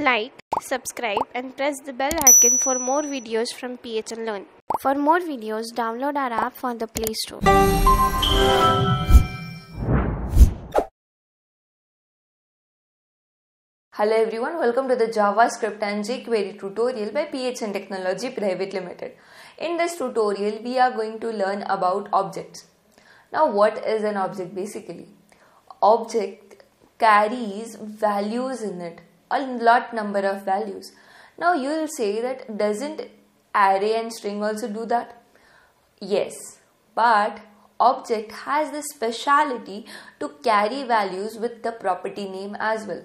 Like, subscribe and press the bell icon for more videos from PHN Learn. For more videos, download our app from the Play Store. Hello everyone, welcome to the JavaScript and jQuery tutorial by PHN Technology Private Limited. In this tutorial, we are going to learn about objects. Now, what is an object basically? Object carries values in it, a lot number of values. Now, you will say that doesn't array and string also do that? Yes, but object has the speciality to carry values with the property name as well.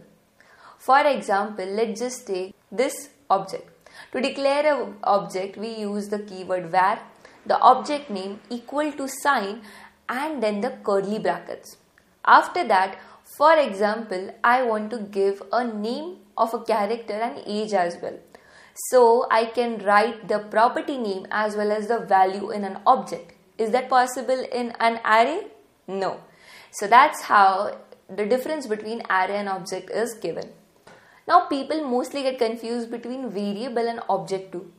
For example, let's just take this object. To declare an object, we use the keyword var, the object name equal to sign, and then the curly brackets. After that, for example, I want to give a name of a character and age as well. So I can write the property name as well as the value in an object. Is that possible in an array? No. So that's how the difference between array and object is given. Now people mostly get confused between variable and object too.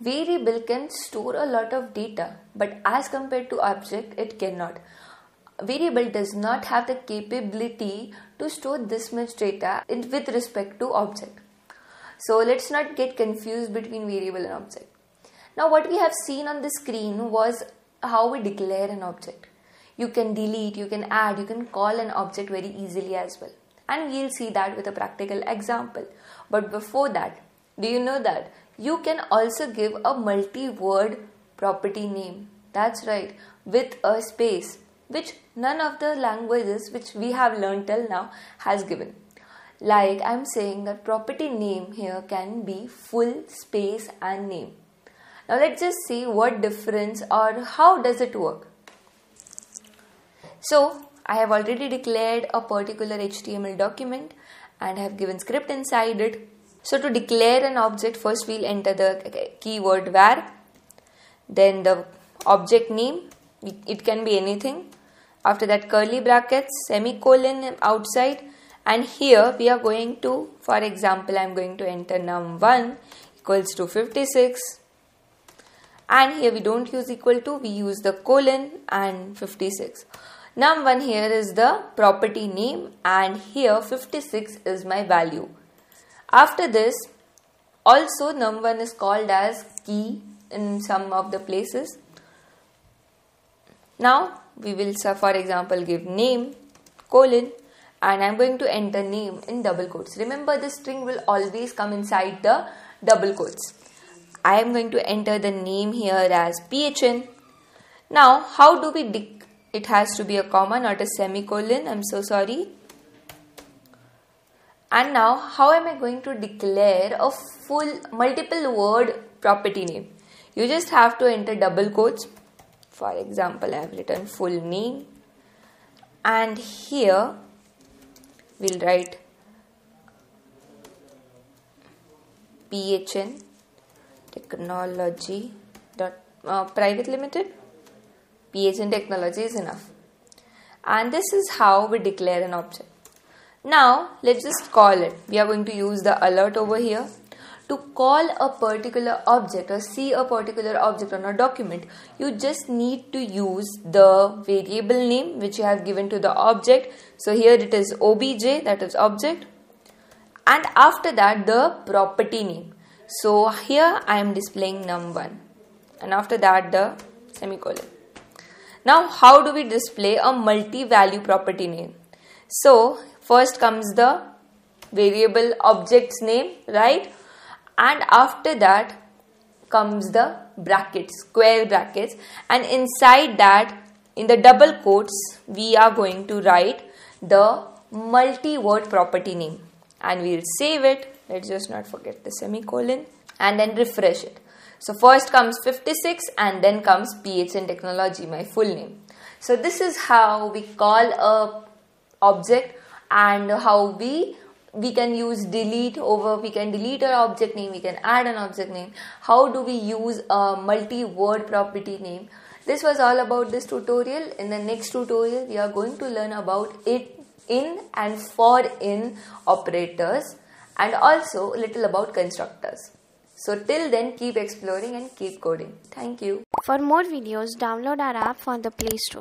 Variable can store a lot of data, but as compared to object, it cannot. Variable does not have the capability to store this much data with respect to object. So let's not get confused between variable and object. Now what we have seen on the screen was how we declare an object. You can delete, you can add, you can call an object very easily as well. And we'll see that with a practical example. But before that, do you know that you can also give a multi-word property name? That's right, with a space, which none of the languages which we have learned till now has given. Like I'm saying that property name here can be full space and name. Now let's just see what difference or how does it work. So I have already declared a particular HTML document and have given script inside it. So to declare an object, first we'll enter the keyword var, then the object name, it can be anything. After that curly brackets, semicolon outside, and here we are going to, for example, I'm going to enter num1 equals to 56, and here we don't use equal to, we use the colon and 56. Num1 here is the property name and here 56 is my value. After this, also num1 is called as key in some of the places. Now we will, for example, give name, colon, and I'm going to enter name in double quotes. Remember, the string will always come inside the double quotes. I am going to enter the name here as PHN. Now, how do we it has to be a comma, not a semicolon. I'm so sorry. And now, how am I going to declare a full multiple word property name? You just have to enter double quotes. For example, I have written full name. And here, we'll write PHN Technology Private Limited. PHN Technology is enough. And this is how we declare an object. Now, let's just call it. We are going to use the alert over here. To call a particular object or see a particular object on a document, you just need to use the variable name which you have given to the object. So here it is obj, that is object. And after that, the property name. So here I am displaying num1. And after that, the semicolon. Now, how do we display a multi-value property name? So, first comes the variable object's name, right? And after that comes the brackets, square brackets. And inside that, in the double quotes, we are going to write the multi-word property name. And we'll save it. Let's just not forget the semicolon. And then refresh it. So first comes 56 and then comes PHN Technology, my full name. So this is how we call a object and how we can use delete over, we can delete an object name, we can add an object name. How do we use a multi-word property name? This was all about this tutorial. In the next tutorial, we are going to learn about in and for in operators and also a little about constructors. So till then, keep exploring and keep coding. Thank you. For more videos, download our app on the Play Store.